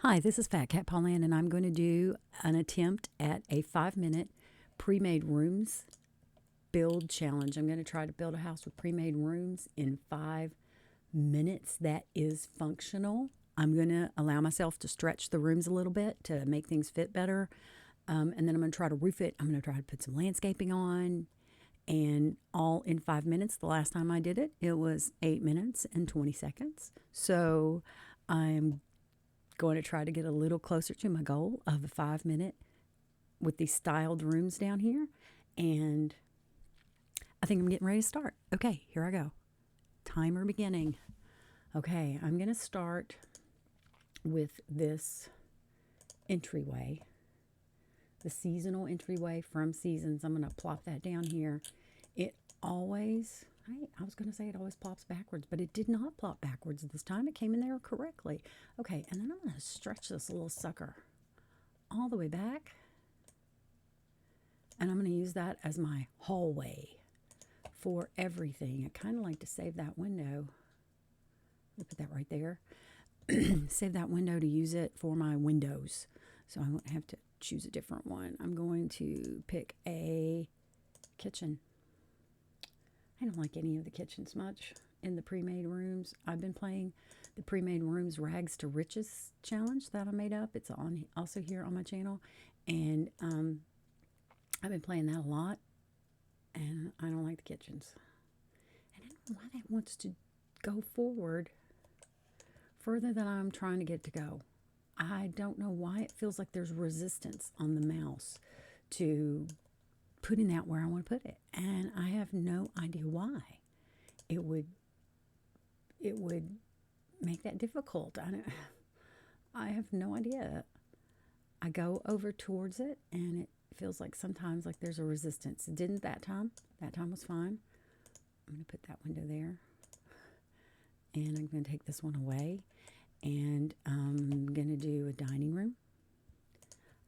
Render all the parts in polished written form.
Hi, this is Fat Cat Pauline, and I'm going to do an attempt at a 5-minute pre-made rooms build challenge. I'm going to try to build a house with pre-made rooms in 5 minutes that is functional. I'm going to allow myself to stretch the rooms a little bit to make things fit better. And then I'm going to try to roof it. I'm going to try to put some landscaping on, and all in 5 minutes. The last time I did it, it was 8 minutes and 20 seconds. So I'm going to try to get a little closer to my goal of a 5 minute with these styled rooms down here. And I think I'm getting ready to start. Okay, here I go. Timer beginning. Okay, I'm going to start with this entryway, the seasonal entryway from Seasons. I'm going to plop that down here. It always, I was going to say it always plops backwards, but it did not plop backwards this time. It came in there correctly. Okay, and then I'm going to stretch this little sucker all the way back. And I'm going to use that as my hallway for everything. I kind of like to save that window. Let me put that right there. Save that window to use it for my windows. So I won't have to choose a different one. I'm going to pick a kitchen. I don't like any of the kitchens much in the pre-made rooms. I've been playing the pre-made rooms Rags to Riches challenge that I made up. It's on also here on my channel. And I've been playing that a lot. And I don't like the kitchens. And I don't know why that wants to go forward further than I'm trying to get it to go. I don't know why it feels like there's resistance on the mouse to putting that where I want to put it. And I have no idea why it would make that difficult. I have no idea. I go over towards it and it feels like sometimes like there's a resistance. It didn't that time. That time was fine. I'm going to put that window there. And I'm going to take this one away. And I'm going to do a dining room.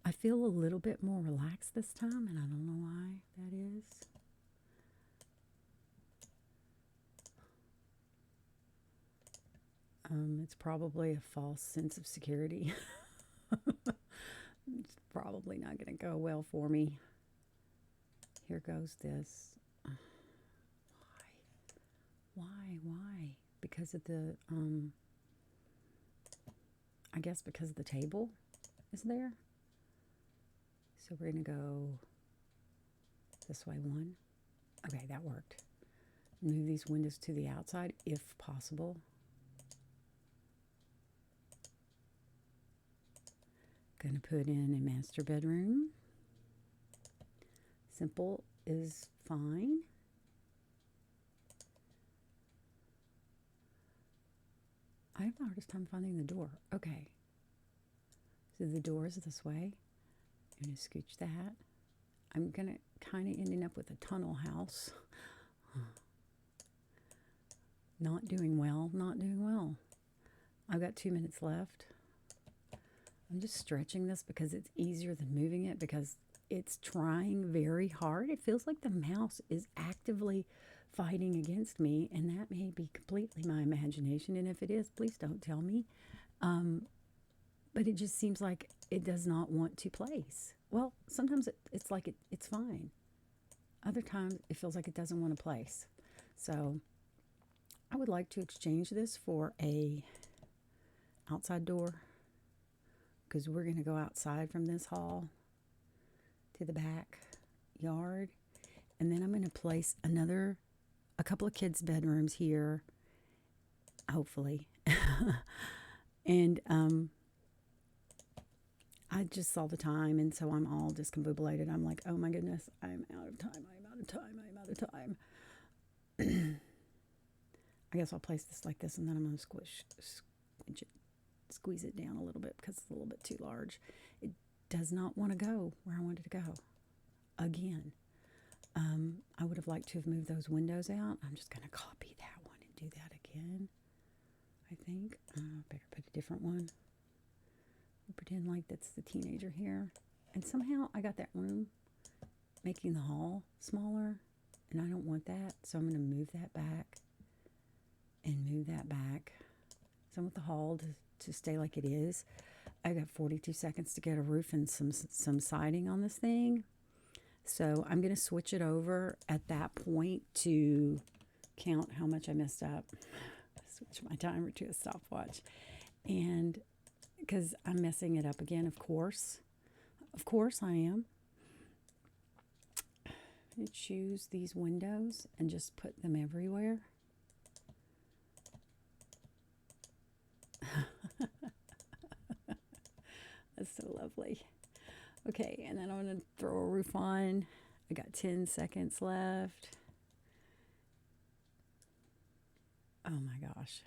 I feel a little bit more relaxed this time, and I don't know why that is. It's probably a false sense of security. It's probably not going to go well for me. Here goes this. Why? Because of the, I guess because the table is there. So we're going to go this way one. Okay, that worked. Move these windows to the outside if possible. Going to put in a master bedroom. Simple is fine. I have the hardest time finding the door. Okay. So the door is this way. I'm going to scooch that. I'm going to kind of ending up with a tunnel house. Not doing well. I've got 2 minutes left. I'm just stretching this because it's easier than moving it because it's trying very hard. It feels like the mouse is actively fighting against me, and that may be completely my imagination. And if it is, please don't tell me. But it just seems like it does not want to place. Well, sometimes it's like it's fine. Other times it feels like it doesn't want to place. So I would like to exchange this for a outside door because we're going to go outside from this hall to the back yard. And then I'm going to place a couple of kids' bedrooms here, hopefully. And I just saw the time, and so I'm all discombobulated. I'm like, oh my goodness, I'm out of time. I guess I'll place this like this, and then I'm going to squeeze it down a little bit because it's a little bit too large. It does not want to go where I want it to go again. I would have liked to have moved those windows out. I'm just going to copy that one and do that again, I think. Better put a different one. Pretend like that's the teenager here. And somehow I got that room making the hall smaller, and I don't want that. So I'm going to move that back and move that back. So I want the hall to stay like it is. I got 42 seconds to get a roof and some siding on this thing. So I'm going to switch it over at that point to count how much I messed up. Switch my timer to a stopwatch. And because I'm messing it up again, of course. Of course I am. I choose these windows and just put them everywhere. That's so lovely. Okay, and then I'm going to throw a roof on. I got 10 seconds left. Oh my gosh.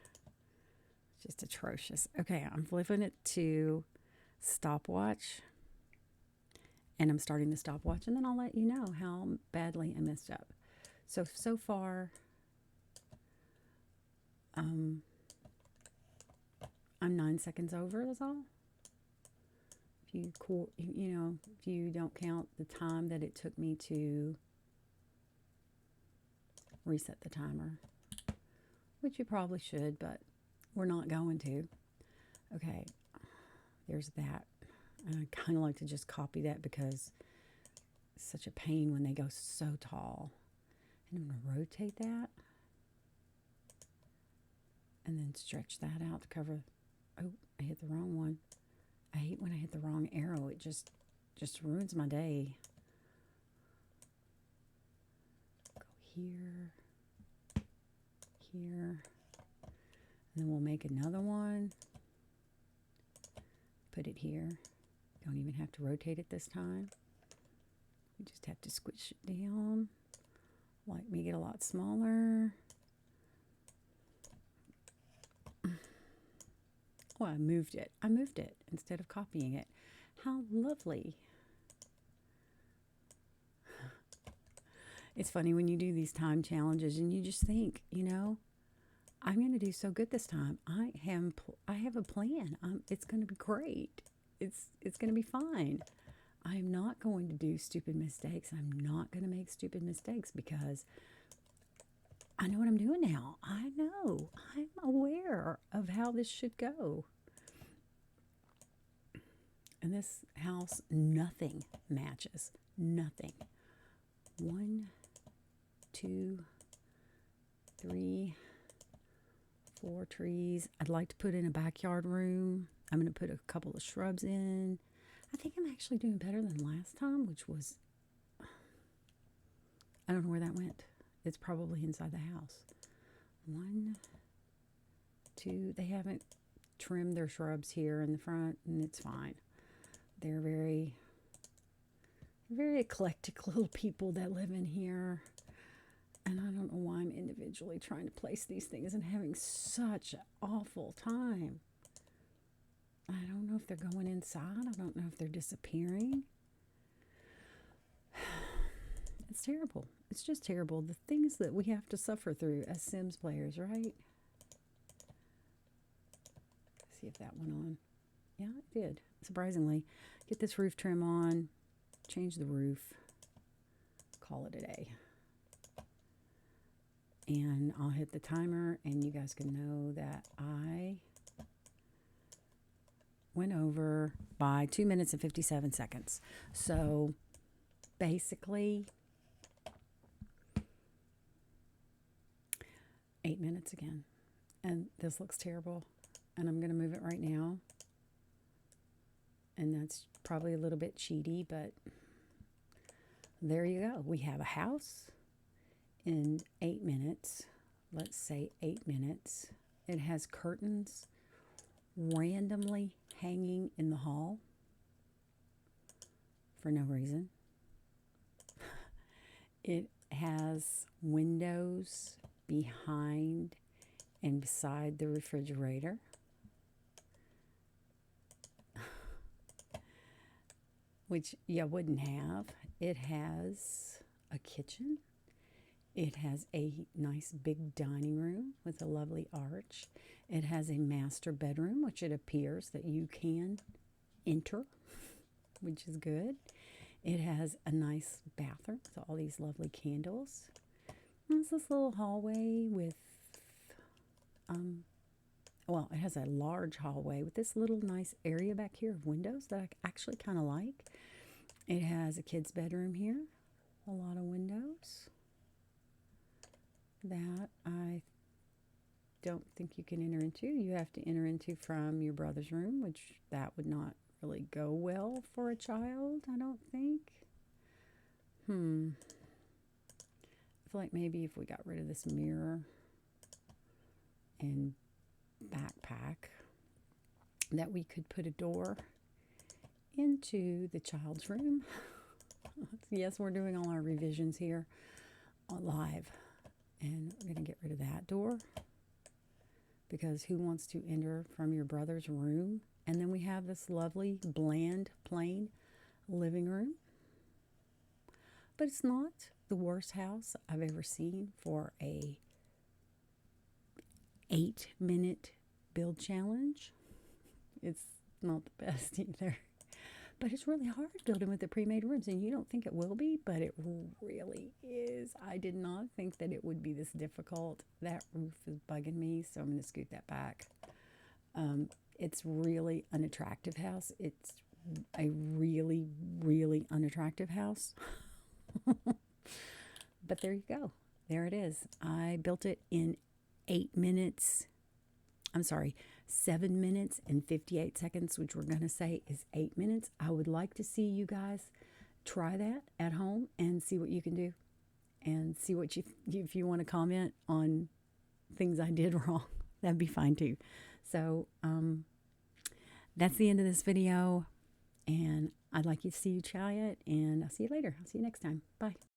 Just atrocious. Okay, I'm flipping it to stopwatch. And I'm starting the stopwatch, and then I'll let you know how badly I messed up. So far, I'm 9 seconds over, that's all. If you don't count the time that it took me to reset the timer, which you probably should, but we're not going to. Okay, there's that. And I kind of like to just copy that because it's such a pain when they go so tall. And I'm going to rotate that and then stretch that out to cover. Oh, I hit the wrong one. I hate when I hit the wrong arrow. It just ruins my day. Go here, here, and then we'll make another one. Put it here. Don't even have to rotate it this time. We just have to squish it down. Make it a lot smaller. Oh, I moved it. I moved it instead of copying it. How lovely. It's funny when you do these time challenges and you just think, I'm going to do so good this time. I have a plan. It's going to be great. It's going to be fine. I'm not going to do stupid mistakes. I'm not going to make stupid mistakes because I know what I'm doing now. I know. I'm aware of how this should go. And this house, nothing matches. Nothing. 1, 2, 3, 4 trees. I'd like to put in a backyard room. I'm going to put a couple of shrubs in. I think I'm actually doing better than last time, which was, I don't know where that went. It's probably inside the house. 1, 2, they haven't trimmed their shrubs here in the front, and it's fine. They're very eclectic little people that live in here. And I don't know why I'm individually trying to place these things and having such an awful time. I don't know if they're going inside. I don't know if they're disappearing. It's terrible. It's just terrible. The things that we have to suffer through as Sims players, right? See if that went on. Yeah, it did. Surprisingly. Get this roof trim on. Change the roof. Call it a day. And I'll hit the timer and you guys can know that I went over by 2 minutes and 57 seconds. So basically 8 minutes again. And this looks terrible. And I'm going to move it right now. And that's probably a little bit cheaty, but there you go. We have a house in 8 minutes. Let's say 8 minutes. It has curtains randomly hanging in the hall for no reason. It has windows behind and beside the refrigerator. Which you wouldn't have. It has a kitchen. It has a nice big dining room with a lovely arch. It has a master bedroom, which it appears that you can enter, which is good. It has a nice bathroom with all these lovely candles. There's this little hallway with well, it has a large hallway with this little nice area back here of windows that I actually kind of like. It has a kid's bedroom here, a lot of windows that I don't think you can enter into. You have to enter into from your brother's room, which that would not really go well for a child, I don't think. I feel like maybe if we got rid of this mirror and backpack, that we could put a door into the child's room. Yes, we're doing all our revisions here live, and we're going to get rid of that door because who wants to enter from your brother's room? And then we have this lovely, bland, plain living room. But it's not the worst house I've ever seen for a 8-minute build challenge. It's not the best either. But it's really hard building with the pre-made rooms, and you don't think it will be, but it really is. I did not think that it would be this difficult. That roof is bugging me, so I'm going to scoot that back. It's really unattractive house. It's a really, really unattractive house. But there you go. There it is. I built it in 8 minutes. I'm sorry, 7 minutes and 58 seconds, which we're going to say is 8 minutes. I would like to see you guys try that at home and see what you can do, and see what if you want to comment on things I did wrong, that'd be fine too. So that's the end of this video, and I'd like you to see you try it, and I'll see you later. I'll see you next time. Bye.